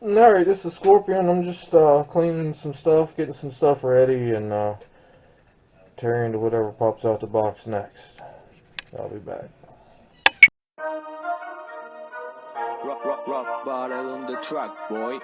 Alright, this is Scorpion. I'm just cleaning some stuff, getting some stuff ready, and tearing to whatever pops out the box next. I'll be back. Rock bottle on the track, boy.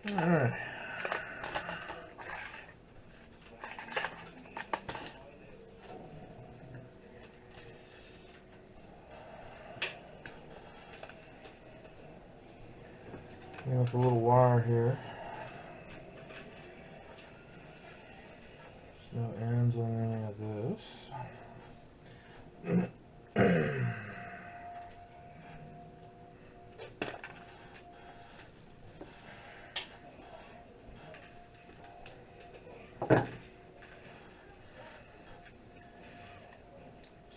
Alright. Got the little wire here. There's no ends on any of this.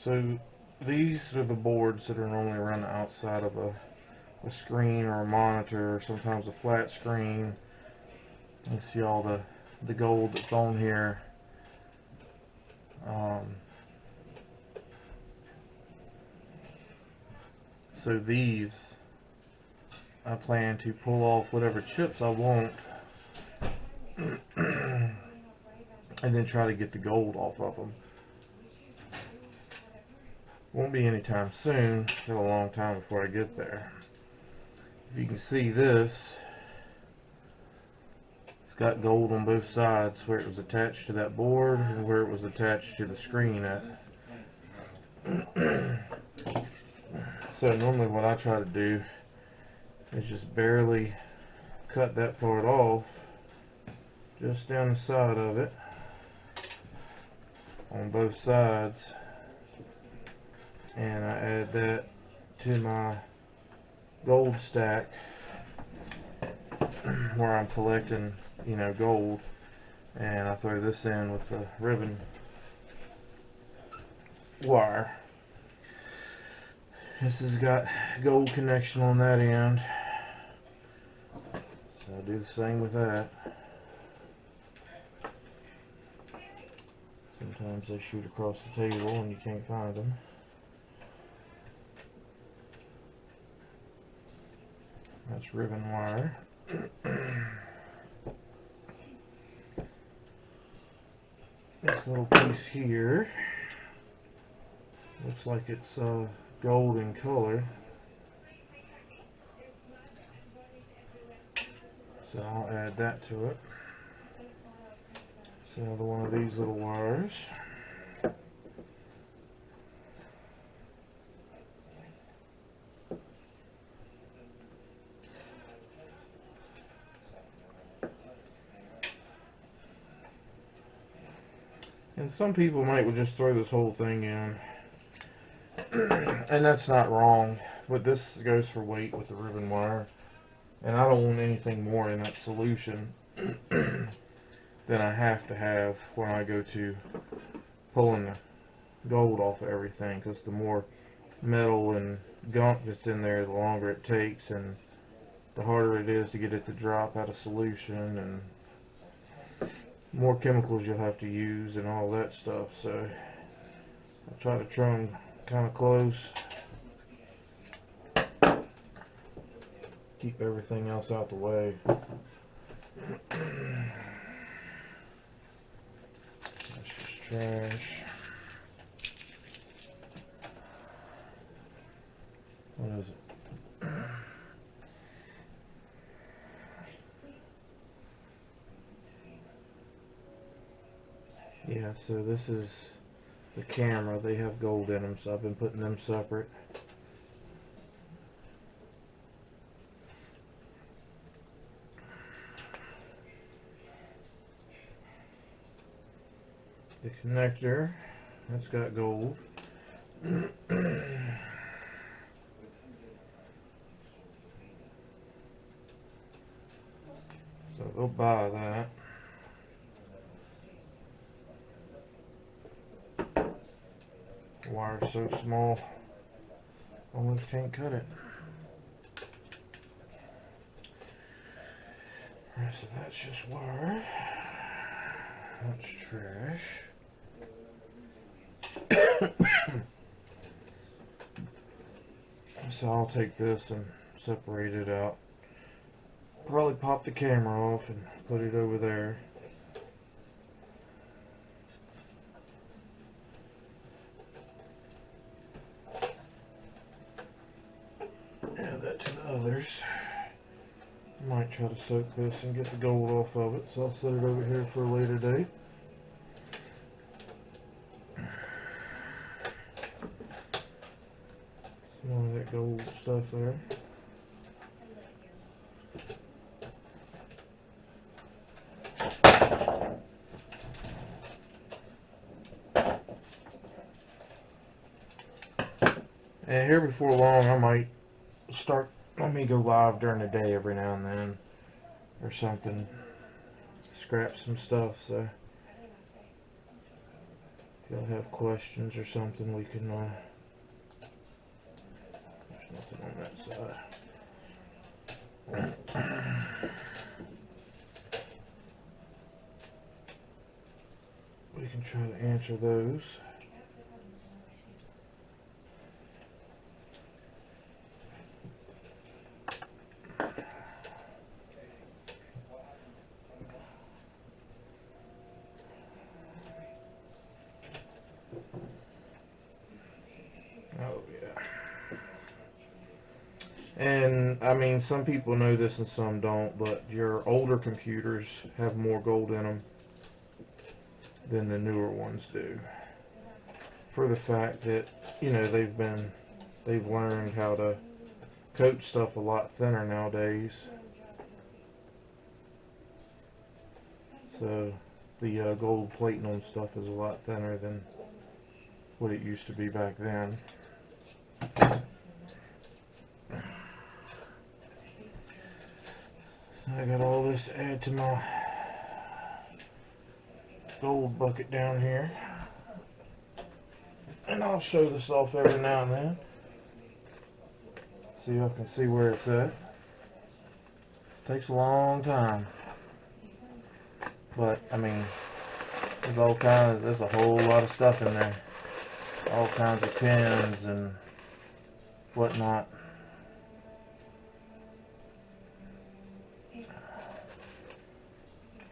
So these are the boards that are normally run outside of a screen or a monitor, or sometimes a flat screen. You see all the gold that's on here. So these, I plan to pull off whatever chips I want and then try to get the gold off of them. Won't be anytime soon, still a long time before I get there. If you can see this, it's got gold on both sides where it was attached to that board and where it was attached to the screen at. So normally what I try to do is just barely cut that part off, just down the side of it, on both sides, and I add that to my gold stack where I'm collecting, you know, gold, and I throw this in with the ribbon wire. This has got gold connection on that end, so I'll do the same with that. Sometimes they shoot across the table and you can't find them. That's ribbon wire. This little piece here looks like it's gold in color, so I'll add that to it. It's another one of these little wires. And some people might just throw this whole thing in, and that's not wrong, but this goes for weight with the ribbon wire, and I don't want anything more in that solution than I have to have when I go to pulling the gold off of everything, because the more metal and gunk that's in there, the longer it takes, and the harder it is to get it to drop out of solution, and more chemicals you'll have to use and all that stuff. So I'll try to trim them kind of close, keep everything else out the way. That's just trash. What is it? Yeah, so this is the camera. They have gold in them, so I've been putting them separate. The connector, that's got gold. So they'll buy that. wire's so small, almost can't cut it. Alright, so that's just wire. That's trash. So I'll take this and separate it out. Probably pop the camera off and put it over there. Add that to the others. Might try to soak this and get the gold off of it, so I'll set it over here for a later date. Some of that gold stuff there. And here before long I might let me go live during the day every now and then or something, scrap some stuff, so if y'all have questions or something we can there's nothing on that side. We can try to answer those. Oh yeah. And I mean, some people know this and some don't, but your older computers have more gold in them than the newer ones do. For the fact that, you know, they've learned how to coat stuff a lot thinner nowadays. So the gold plating on stuff is a lot thinner than what it used to be back then. I got all this to add to my gold bucket down here, and I'll show this off every now and then so y'all can see where it's at. Takes a long time, but I mean, there's a whole lot of stuff in there, all kinds of pins and whatnot.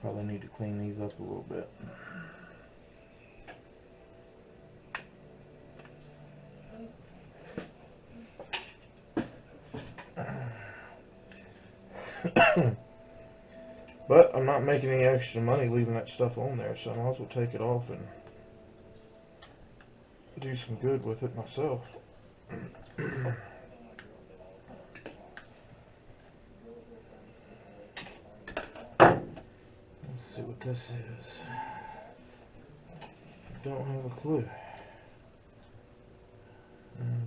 Probably need to clean these up a little bit. But I'm not making any extra money leaving that stuff on there, so I might as well take it off and do some good with it myself. Let's see what this is. I don't have a clue.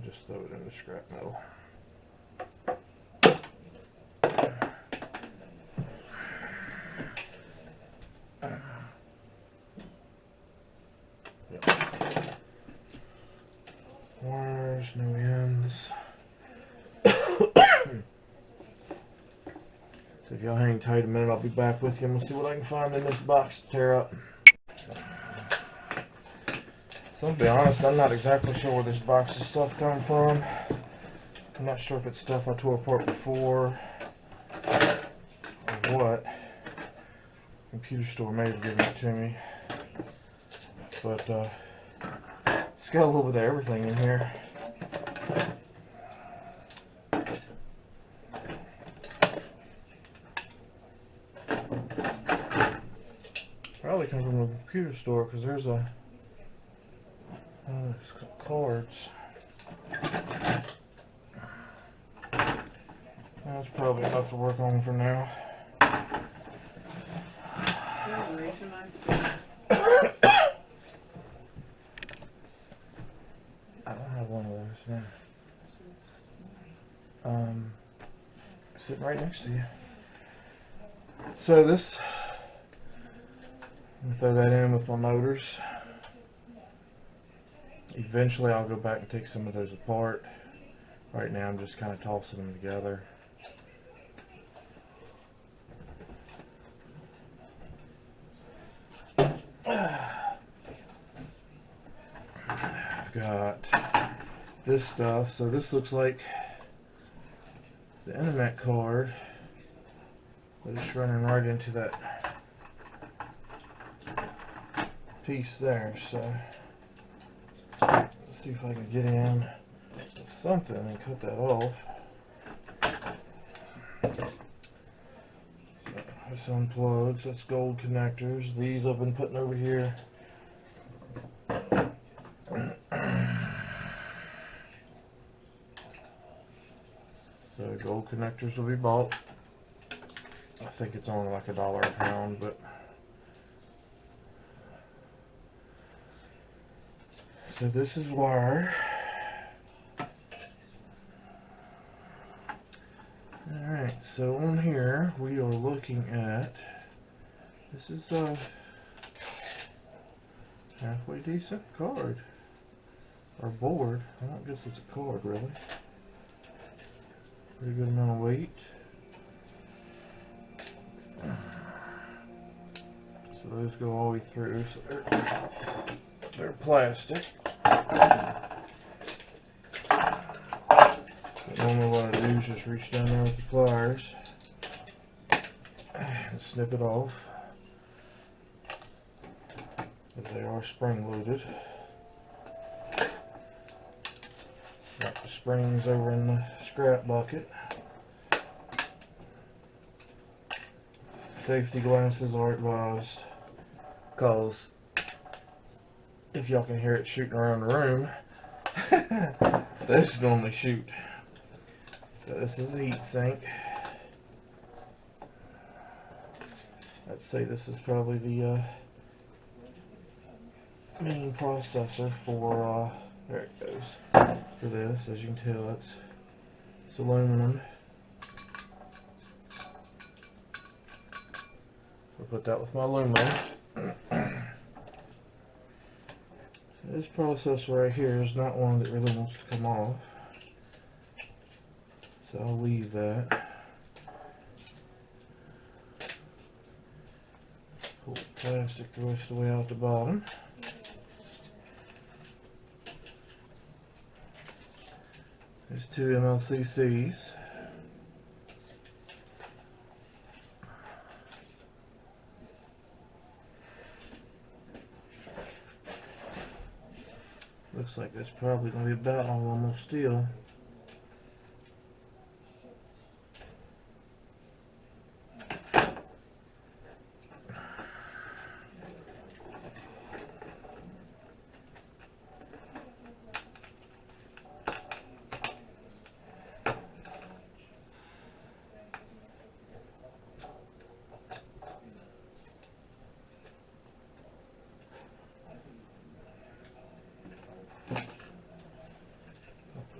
Just throw it in the scrap metal. Wires, no ends. So if y'all hang tight a minute, I'll be back with you and we'll see what I can find in this box to tear up. So to be honest, I'm not exactly sure where this box of stuff come from. I'm not sure if it's stuff I tore apart before or what. Computer store may have given it to me. But it's got a little bit of everything in here. Probably comes from the computer store because there's cards. That's probably enough to work on for now. I don't have one of those now. Sitting right next to you. So this, I'm gonna throw that in with my motors. Eventually I'll go back and take some of those apart. Right now I'm just kind of tossing them together. I've got this stuff. So this looks like the internet card, but it's running right into that piece there. So let's see if I can get in with something and cut that off. So this unplugs. That's gold connectors. These I've been putting over here. So gold connectors will be bought. I think it's only like $1 a pound, but so this is wire. Alright, so on here we are looking at, this is a halfway decent card, or board. I don't guess it's a card really. Pretty good amount of weight. So those go all the way through, so they're plastic. Normally what I do is just reach down there with the pliers and snip it off, as they are spring loaded. Got the springs over in the scrap bucket. Safety glasses are advised, because if y'all can hear it shooting around the room, this normally shoot. So this is a heat sink. I'd say this is probably the main processor for, there it goes, for this. As you can tell, it's aluminum. I'll put that with my aluminum. This processor right here is not one that really wants to come off, so I'll leave that. Pull the plastic the rest of the way out the bottom. There's 2 MLCCs. Looks like that's probably going to be about all almost steel.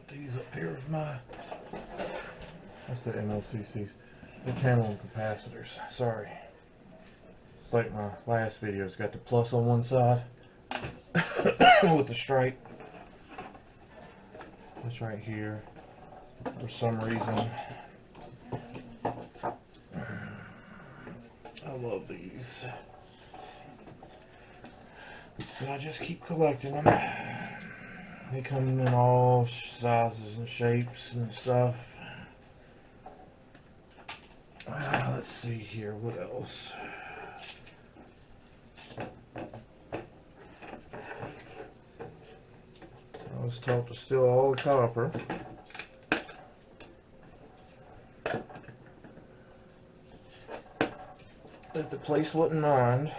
These up here with my, I said MLCCs, the channel capacitors, sorry. It's like my last video, it's got the plus on one side with the stripe. This right here, for some reason, I love these. So I just keep collecting them. They come in all sizes and shapes and stuff. Let's see here, what else? I was taught to steal all the copper. That the place wouldn't mind.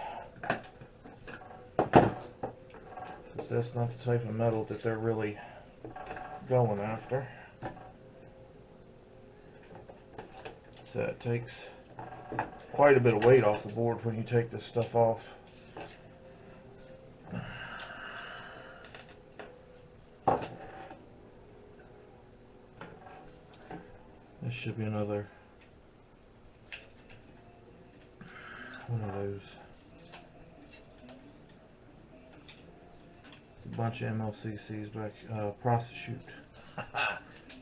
That's not the type of metal that they're really going after. So it takes quite a bit of weight off the board when you take this stuff off. This should be another one of those bunch of MLCCs back, prostitute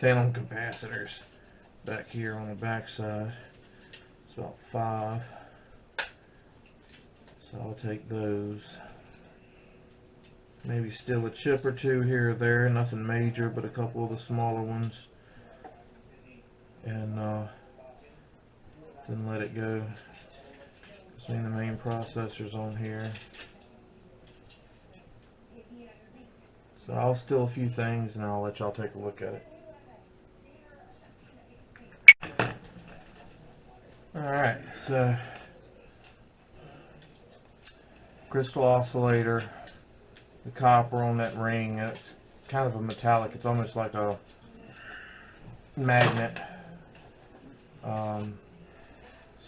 tandem capacitors back here on the back side. It's about 5. So I'll take those. Maybe still a chip or 2 here or there, nothing major, but a couple of the smaller ones. And then let it go. See the main processors on here. So I'll still a few things and I'll let y'all take a look at it. Alright, so crystal oscillator, the copper on that ring, and it's kind of a metallic, it's almost like a magnet.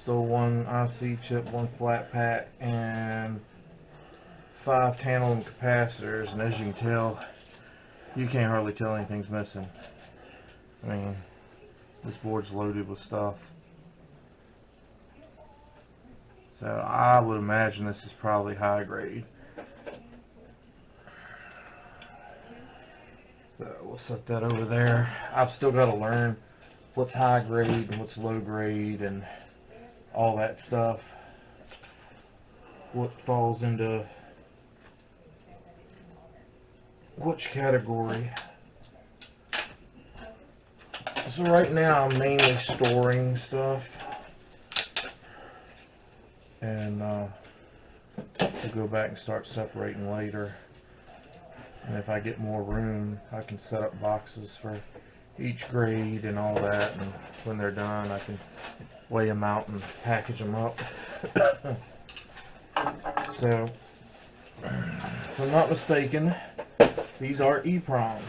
Still 1 IC chip, 1 flat pack, and 5 tandem capacitors, and as you can tell, you can't hardly tell anything's missing. I mean, this board's loaded with stuff. So I would imagine this is probably high grade. So we'll set that over there. I've still got to learn what's high grade and what's low grade and all that stuff. What falls into which category. So right now I'm mainly storing stuff, and we'll go back and start separating later. And if I get more room, I can set up boxes for each grade and all that, and when they're done I can weigh them out and package them up. So if I'm not mistaken, these are Eproms.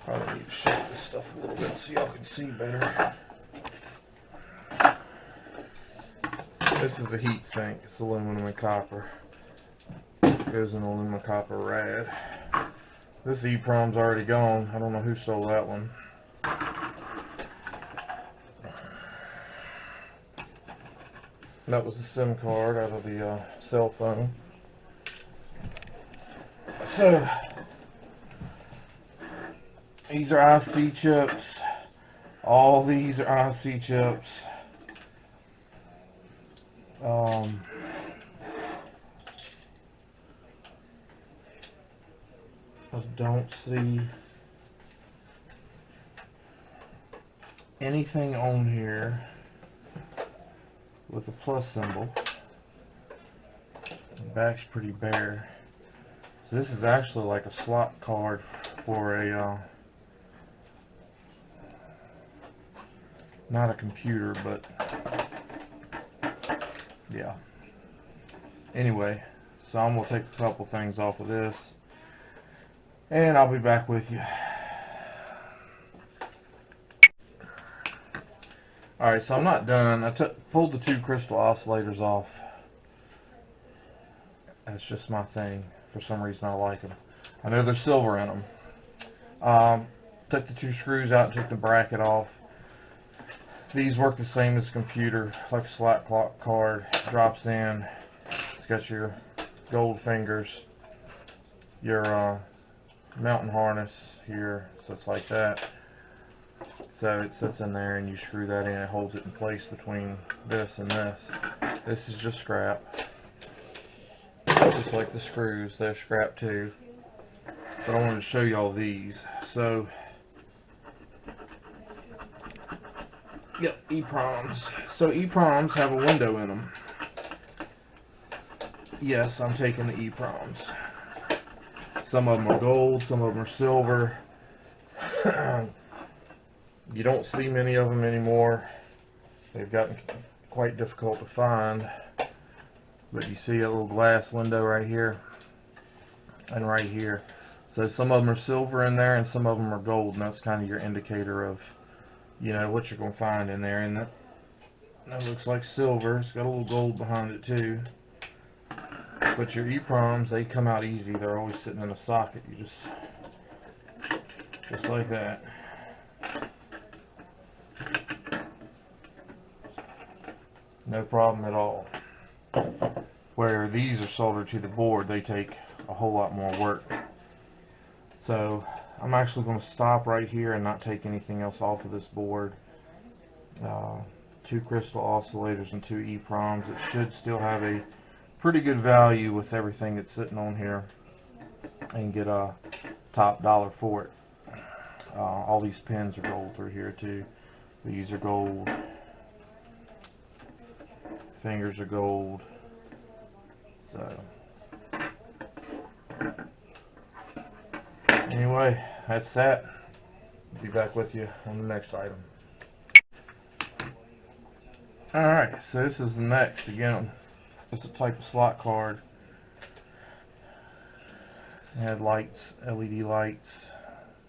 Probably need to shake this stuff a little bit so y'all can see better. This is a heat sink. It's aluminum and copper. It goes in aluminum copper rad. This Eprom's already gone. I don't know who stole that one. That was the SIM card out of the cell phone. So these are IC chips. All these are IC chips. I don't see anything on here with a plus symbol. The back's pretty bare. So this is actually like a slot card for a not a computer, but yeah. Anyway, so I'm gonna take a couple things off of this, and I'll be back with you. Alright, so I'm not done. I pulled the 2 crystal oscillators off. That's just my thing. For some reason I like them. I know there's silver in them. Took the 2 screws out and took the bracket off. These work the same as a computer, like a slot clock card. Drops in. It's got your gold fingers, your mountain harness here, so it's like that. So it sits in there and you screw that in. It holds it in place between this and this. This is just scrap. Just like the screws, they're scrap too. But I wanted to show you all these. So, yep, Eproms. So Eproms have a window in them. Yes, I'm taking the Eproms. Some of them are gold, some of them are silver. You don't see many of them anymore. They've gotten quite difficult to find. But you see a little glass window right here and right here. So some of them are silver in there and some of them are gold, and that's kind of your indicator of, you know, what you're going to find in there. And that looks like silver. It's got a little gold behind it too. But your Eproms, they come out easy. They're always sitting in a socket. You just like that. No problem at all. where these are soldered to the board, they take a whole lot more work. So I'm actually going to stop right here and not take anything else off of this board. 2 crystal oscillators and 2 Eproms. It should still have a pretty good value with everything that's sitting on here, and get a top dollar for it. All these pins are gold through here too. These are gold. Fingers are gold. So anyway, that's that. I'll be back with you on the next item. Alright, so this is the next. Again, it's a type of slot card. It had lights, LED lights,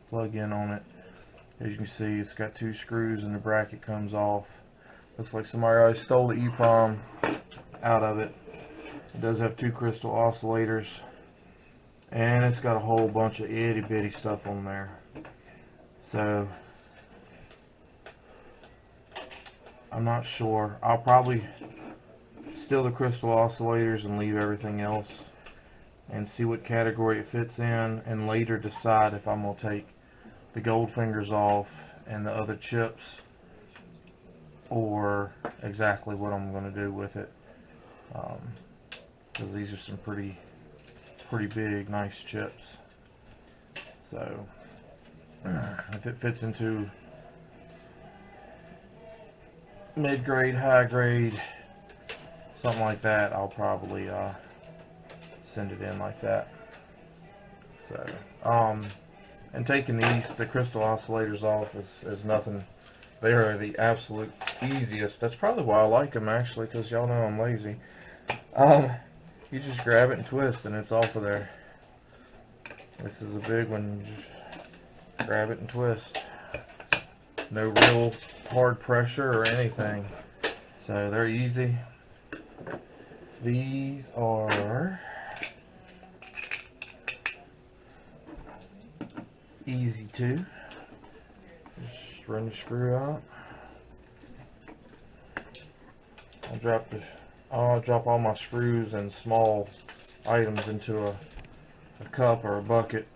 plug in on it. As you can see, it's got 2 screws and the bracket comes off. Looks like somebody already stole the EPROM out of it. It does have 2 crystal oscillators, and it's got a whole bunch of itty bitty stuff on there. So I'm not sure. I'll probably steal the crystal oscillators and leave everything else and see what category it fits in, and later decide if I'm going to take the gold fingers off and the other chips, or exactly what I'm going to do with it, because these are some pretty big, nice chips. So if it fits into mid-grade, high-grade, something like that, I'll probably send it in like that. So and taking the crystal oscillators off is nothing. They are the absolute easiest. That's probably why I like them, actually, because y'all know I'm lazy. You just grab it and twist and it's off of there. This is a big one. You just grab it and twist. No real hard pressure or anything. So they're easy. These are easy too. Just run the screw out. I'll drop all my screws and small items into a cup or a bucket.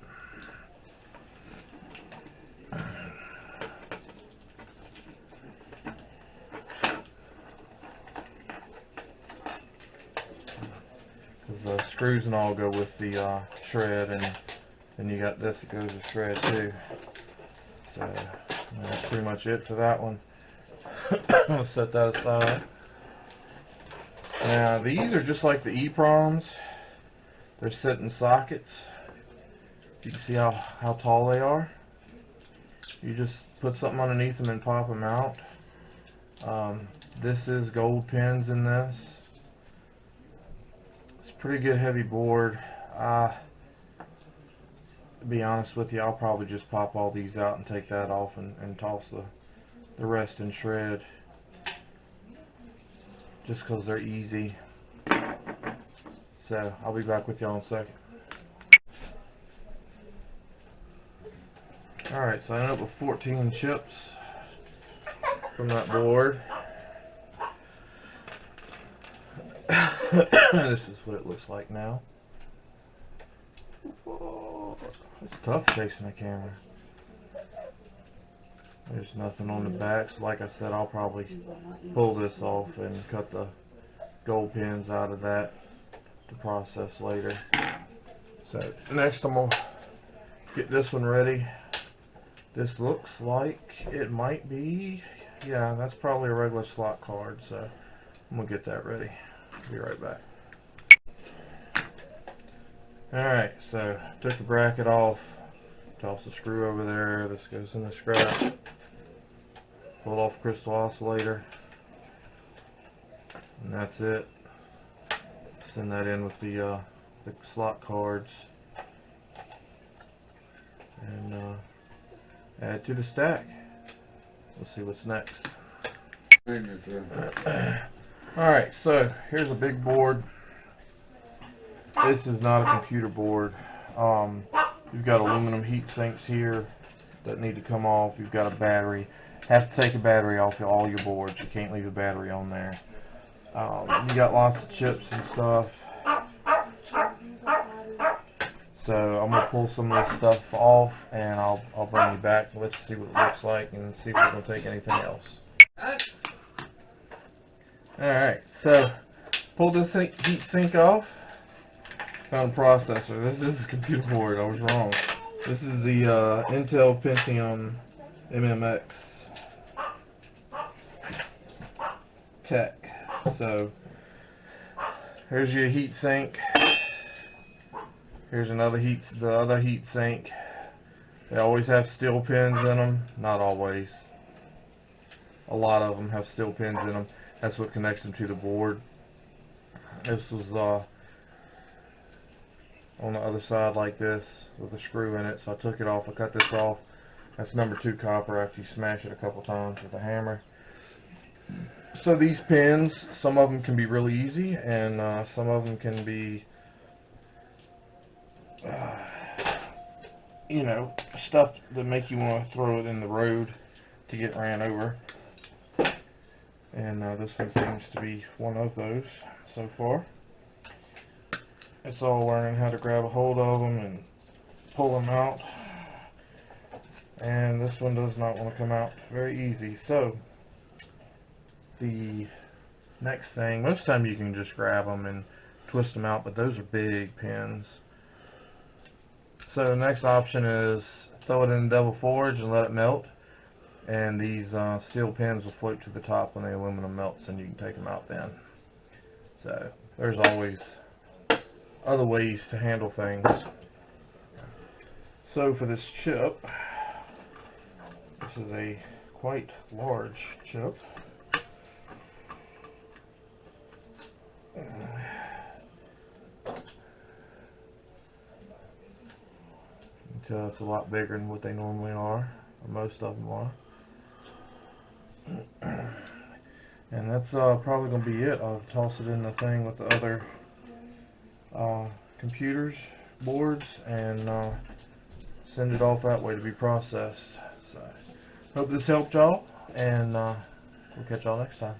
The screws and all go with the shred, and then you got this that goes with shred too. So that's pretty much it for that one. I'll set that aside. Now these are just like the Eproms. They're set in sockets. You can see how tall they are. You just put something underneath them and pop them out. This is gold pins in this. Pretty good heavy board. To be honest with you, I'll probably just pop all these out and take that off and toss the rest in shred, just because they're easy. So I'll be back with y'all in a second. Alright, so I ended up with 14 chips from that board. This is what it looks like now. Whoa, it's tough chasing a camera. There's nothing on the back, so like I said, I'll probably pull this off and cut the gold pins out of that to process later. So next I'm going to get this one ready. This looks like it might be, yeah, that's probably a regular slot card, so I'm going to get that ready. Be right back. Alright, so took the bracket off, toss the screw over there, this goes in the scrap, pull off crystal oscillator, and that's it. Send that in with the slot cards, and add to the stack. We'll see what's next. Alright, so here's a big board. This is not a computer board. You've got aluminum heat sinks here that need to come off. You've got a battery. Have to take a battery off all your boards. You can't leave a battery on there. You got lots of chips and stuff. So I'm gonna pull some of this stuff off, and I'll bring you back. Let's see what it looks like, and see if we're gonna take anything else. All right, so pull this heat sink off. Found a processor. This is a computer board. I was wrong. This is the Intel Pentium MMX Tech. So here's your heat sink. Here's the other heat sink. They always have steel pins in them. Not always. A lot of them have steel pins in them. That's what connects them to the board. This was on the other side like this with a screw in it, so I took it off. I cut this off. That's number 2 copper after you smash it a couple times with a hammer. So these pins, some of them can be really easy, and some of them can be you know, stuff that make you want to throw it in the road to get ran over. And this one seems to be one of those so far. It's all learning how to grab a hold of them and pull them out. And this one does not want to come out very easy. So the next thing, most of the time you can just grab them and twist them out, but those are big pins. So the next option is throw it in the Devil Forge and let it melt. And these steel pins will float to the top when the aluminum melts, and you can take them out then. So there's always other ways to handle things. So for this chip, this is a quite large chip. Until it's a lot bigger than what they normally are, or most of them are. And that's probably going to be it. I'll toss it in the thing with the other computers, boards, and send it off that way to be processed. So, hope this helped y'all, and we'll catch y'all next time.